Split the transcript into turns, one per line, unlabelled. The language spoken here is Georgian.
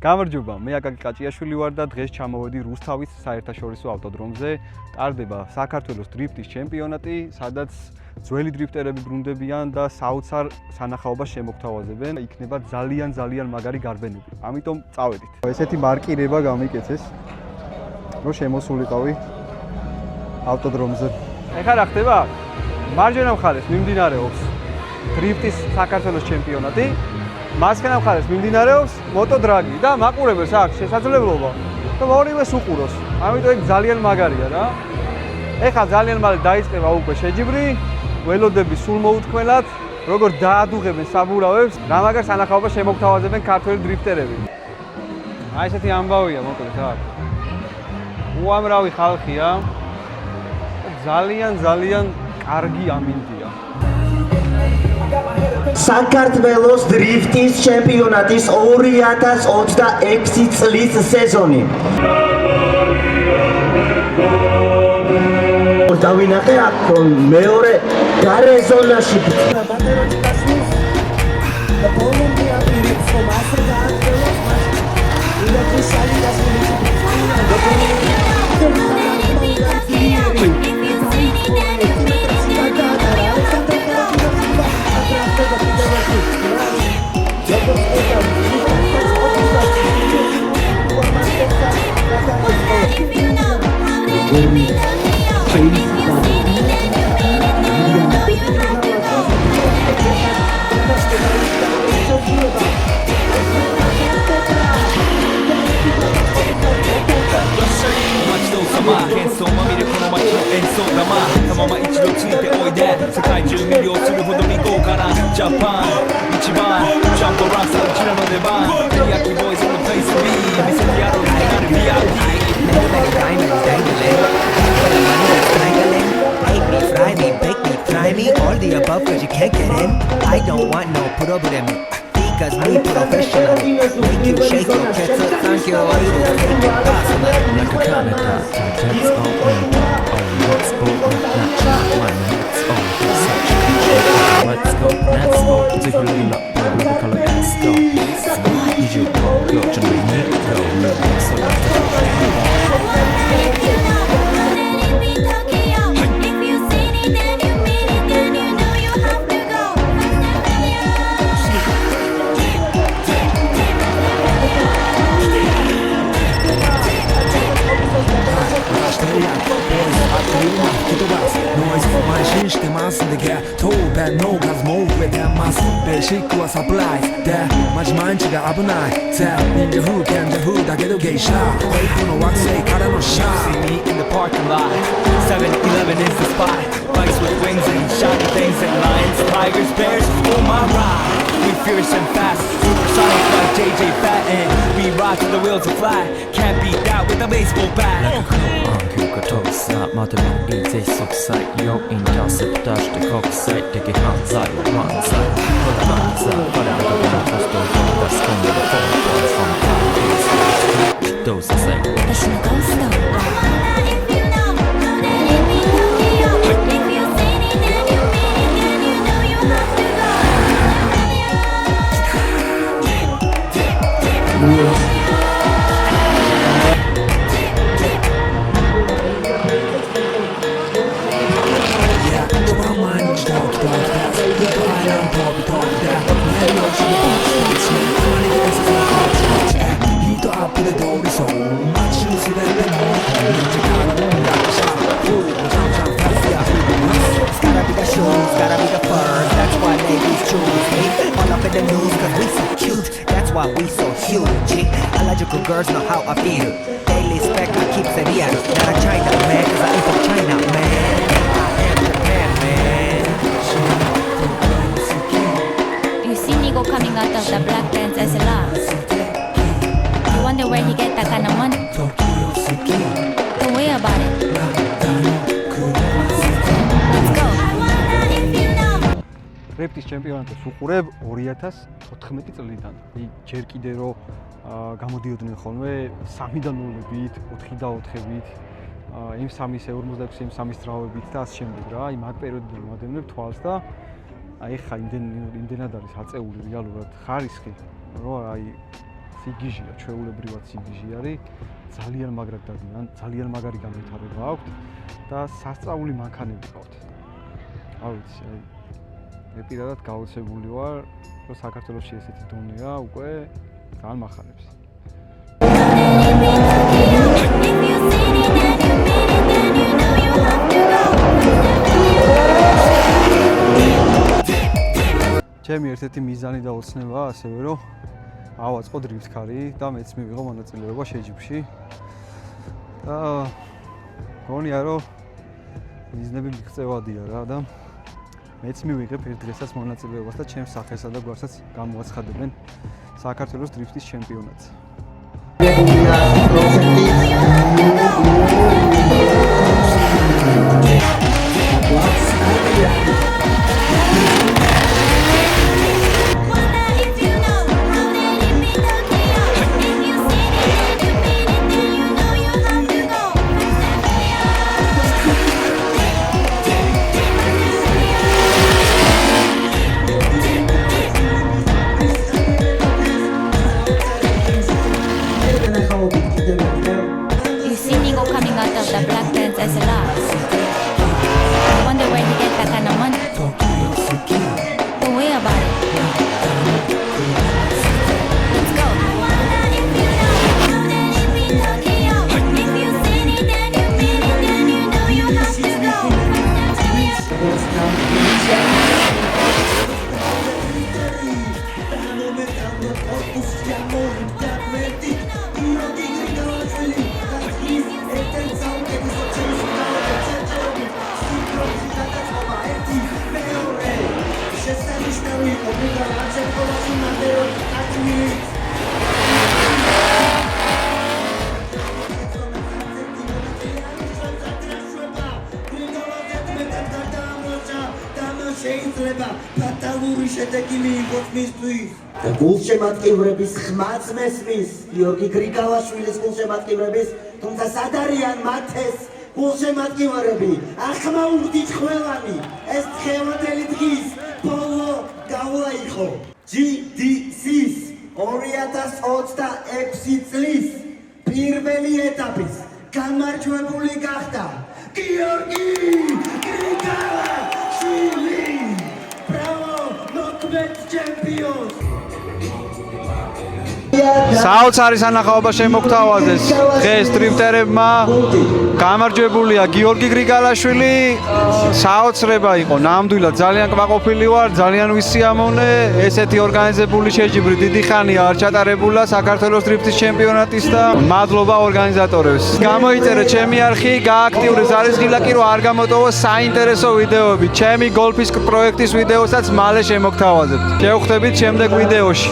გამარჯობა, მე აკაკი ყაჭიაშვილი ვარ და დღეს ჩამოვედი რუსთავის საერთაშორისო ავტოდრომზე. ტარდება საქართველოს დრიფტის ჩემპიონატი, სადაც ძველი დრიფტერები ბრუნდებიან და საოცარ სანახაობას შემოგთავაზებენ. იქნება ძალიან მაგარი გარბენები. ამიტომ წავედით. ესეთი მარკირება გამიკეცეს, რომ შემოსულიყავი ავტოდრომზე. ეხლა რა ხდება? მარჯვენა მხარეს მიმდინარეობს დრიფტის საქართველოს ჩემპიონატი. მასქანა მხარეს მიმდინარეობს მოტოდრაგი და მაყურებელს აქვს შესაძლებლობა რომ ორივეს უყუროს. ამიტომ ეგ ძალიან მაგარია რა. ეხლა ძალიან მალე დაიწყება უკვე შეჯიბრი, ველოდები სულ მოუთქმელად, როგორ დაადუღებენ საბურავებს, რა მაგარ სანახაობას შემოგთავაზებენ ქართველი დრიფტერები. აი ესეთი ამბავია მოკლედ აქ. უამრავი ხალხია. ძალიან კარგი ამინდია.
საქართველოს დრიფტის ჩემპიონატის 2026 წლის სეზონი. დავინახე აქ მეორე გარე ზონაში.
All the above cause you can't get in. I don't want no problem because me professional. Make you shake your chest, thank you. I will take it personal. Like a Canada, that's all we talk. Oh, let's go, not one, let's all such. Let's go, take a look up, look at color, let's go. Did you go, to the need go, so let's go. Basic was a blind, there much mind to the abunai. Tell me the who can the who that get a gay shot. Wait for no one say, cut on a shot. See me in the parking lot. 7-Eleven is the spot. Bikes with wings and shiny things and lions, tigers, bears. Oh my ride, we fierce and fast. Supersonic like JJ Fatten. We rock till the wheels are flat. Can't beat that with a baseball bat. Matematik здесь соксайт, yo интерсептаж, ты коксайт, таки ханзай, манзай, ханзай, парадокс, просто доскон, фон, досай. Gotta be the first, that's why ladies choose me. All up in the news cause we so cute, that's why we so huge. Illogical girls know how I feel. Daily spec I keep it real. Not a China man, cause I ain't from China man. I am Japan man.
You see Nigo coming out of the black pants as a lot. You wonder where he get that kind of money? Don't worry about it.
დრიფტის ჩემპიონატს უყურებ 2014 წლიდან. ჯერ კიდე რომ გამოდიოდნენ ხოლმე 3-0-ით, 4-4-ით, იმ 3-46, იმ 3 ძრავებით და ასე შემდეგ რა. აი მაგ პერიოდიდან ვადევნებ თვალს და აი ხა იმდენად არის აწეული რეალურად ხარისხი, რომ აი სიგიჟია, ჩვეულებრივად სიგიჟი არის, ძალიან მაგრად დადიან, ძალიან მაგარი განვითარება აქვთ და სასწაული მანქანები ყავთ. არ ვიცი, აი მე პირადად გაოცებული ვარ, რომ საქართველოში ესეთი დონეა, უკვე ძალიან მახარებს. ჩემი ერთ-ერთი მიზანი და ოცნებაა ასევე, რომ ავაწყო დრიფტკარი და მეც მივიღო მონაწილეობა შეჯიბრში. და გონია, რომ მიზნები მიღწევადია რა და მეც მივიღებ ერთ დღესაც მონაწილეობას და ჩემს სახესა და გვარსაც გამოაცხადებენ საქართველოს დრიფტის ჩემპიონატზე.
You see Nico coming out of the black pants as a last. I wonder where he get that kind of money. Don't worry about it. Let's go.
შეიძლება ფატალური შედეგი მიიღოს მისთვის. და გულშემატკივრების ხმაც მესმის, გიორგი გრიგალაშვილის გულშემატკივრების, თუმცა სად არიან მათეს გულშემატკივრები? ახმაურდით ყველანი, ეს დღევანდელი დღის ბოლო გავლა იყო. GDC-ს 2026 წლის პირველი ეტაპის გამარჯვებული გახდა გიორგი გრიგალაშვილი. Bravo, Nokbet champions!
საოცარი სანახაობა შემოგთავაზეს დღეს დრიფტერებმა. გამარჯვებულია გიორგი გრიგალაშვილი. საოცრება იყო, ნამდვილად ძალიან კმაყოფილი ვარ, ძალიან ვისიამოვნე. ესეთი ორგანიზებული შეჯიბრი დიდი ხანია არ ჩატარებულა საქართველოს დრიფტის ჩემპიონატის და მადლობა ორგანიზატორებს. გამოიწერეთ ჩემი არხი, გააქტიურეთ ზარისღილა კი რომ არ გამოტოვოს საინტერესო ვიდეოები. ჩემი გოლფის პროექტის ვიდეოსაც მალე შემოგთავაზებთ. შევხვდებით შემდეგ ვიდეოში.